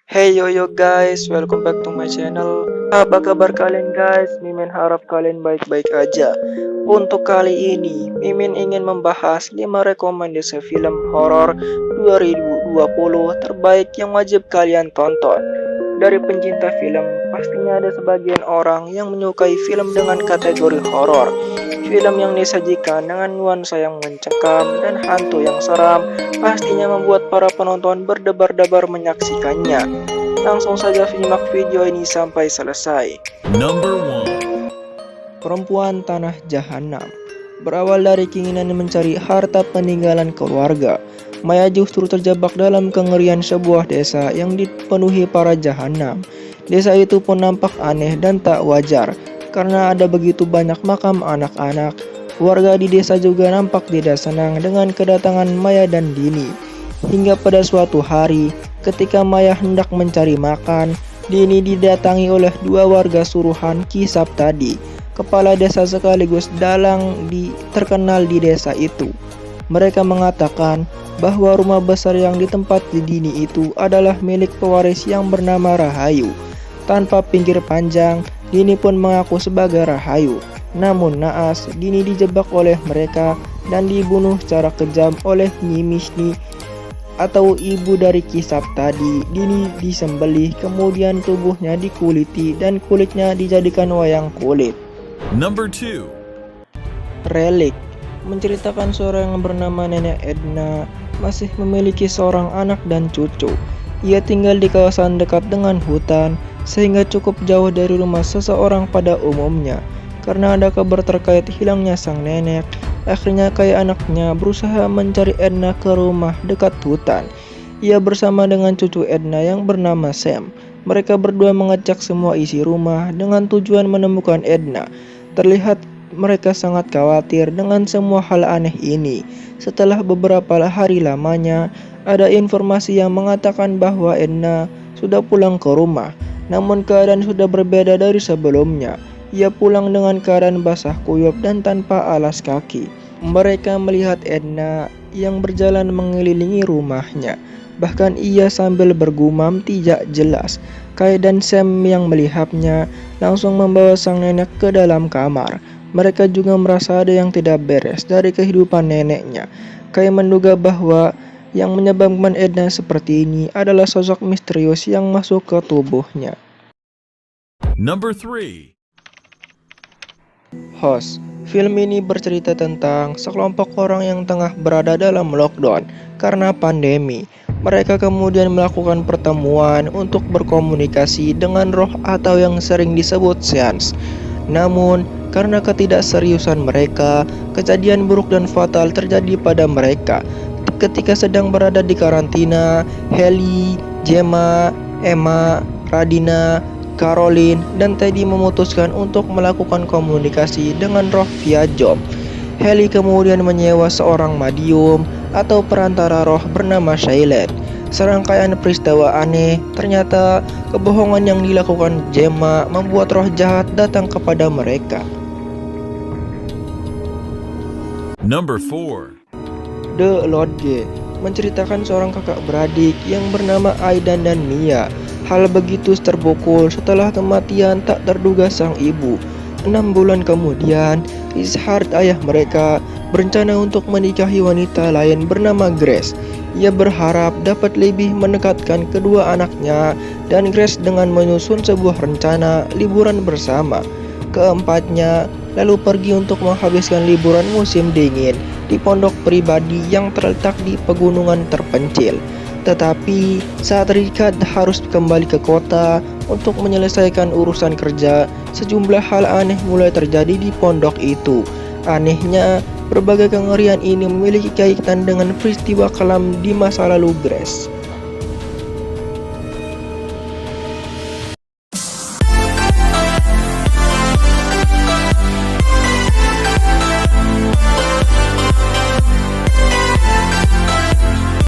Hey yo yo guys, welcome back to my channel. Apa kabar kalian guys? Mimin harap kalian baik-baik aja. Untuk kali ini, Mimin ingin membahas 5 rekomendasi film horor 2020 terbaik yang wajib kalian tonton. Dari pencinta film, pastinya ada sebagian orang yang menyukai film dengan kategori horor. Film yang disajikan dengan nuansa yang mencekam dan hantu yang seram pastinya membuat para penonton berdebar-debar menyaksikannya. Langsung saja simak video ini sampai selesai. Number 1. Perempuan Tanah Jahanam. Berawal dari keinginan mencari harta peninggalan keluarga, Maya justru terjebak dalam kengerian sebuah desa yang dipenuhi para jahanam. Desa itu pun nampak aneh dan tak wajar karena ada begitu banyak makam anak-anak. Warga di desa juga nampak tidak senang dengan kedatangan Maya dan Dini. Hingga pada suatu hari, ketika Maya hendak mencari makan, Dini didatangi oleh dua warga suruhan Kisap tadi, kepala desa sekaligus dalang terkenal di desa itu. Mereka mengatakan bahwa rumah besar yang ditempati Dini itu adalah milik pewaris yang bernama Rahayu. Tanpa pinggir panjang, Dini pun mengaku sebagai Rahayu. Namun naas, Dini dijebak oleh mereka dan dibunuh secara kejam oleh Nyi Misni atau ibu dari Kisap tadi. Dini disembelih, kemudian tubuhnya dikuliti dan kulitnya dijadikan wayang kulit. Number 2. Relik menceritakan seorang yang bernama Nenek Edna masih memiliki seorang anak dan cucu. Ia tinggal di kawasan dekat dengan hutan sehingga cukup jauh dari rumah seseorang pada umumnya. Karena ada kabar terkait hilangnya sang nenek, akhirnya kayak anaknya berusaha mencari Edna ke rumah dekat hutan. Ia bersama dengan cucu Edna yang bernama Sam. Mereka berdua mengecek semua isi rumah dengan tujuan menemukan Edna. Terlihat mereka sangat khawatir dengan semua hal aneh ini. Setelah beberapa hari lamanya, ada informasi yang mengatakan bahwa Edna sudah pulang ke rumah. Namun keadaan sudah berbeda dari sebelumnya. Ia pulang dengan keadaan basah kuyup dan tanpa alas kaki. Mereka melihat Edna yang berjalan mengelilingi rumahnya. Bahkan ia sambil bergumam tidak jelas. Kai dan Sam yang melihatnya langsung membawa sang nenek ke dalam kamar. Mereka juga merasa ada yang tidak beres dari kehidupan neneknya. Kai menduga bahwa yang menyebabkan Edna seperti ini adalah sosok misterius yang masuk ke tubuhnya. Number 3. Host. Film ini bercerita tentang sekelompok orang yang tengah berada dalam lockdown karena pandemi. Mereka kemudian melakukan pertemuan untuk berkomunikasi dengan roh atau yang sering disebut seans. Namun, karena ketidakseriusan mereka, kejadian buruk dan fatal terjadi pada mereka. Ketika sedang berada di karantina, Heli, Gemma, Emma, Radina, Caroline, dan Teddy memutuskan untuk melakukan komunikasi dengan roh via job. Heli kemudian menyewa seorang medium atau perantara roh bernama Shailen. Serangkaian peristiwa aneh, ternyata kebohongan yang dilakukan Gemma membuat roh jahat datang kepada mereka. Number 4. The Lodge menceritakan seorang kakak beradik yang bernama Aidan dan Mia. Hal begitu terpukul setelah kematian tak terduga sang ibu. 6 bulan kemudian, Richard ayah mereka berencana untuk menikahi wanita lain bernama Grace. Ia berharap dapat lebih mendekatkan kedua anaknya dan Grace dengan menyusun sebuah rencana liburan bersama. Keempatnya lalu pergi untuk menghabiskan liburan musim dingin di pondok pribadi yang terletak di pegunungan terpencil. Tetapi saat Richard harus kembali ke kota untuk menyelesaikan urusan kerja, sejumlah hal aneh mulai terjadi di pondok itu. Anehnya, berbagai kengerian ini memiliki kaitan dengan peristiwa kelam di masa lalu Grace.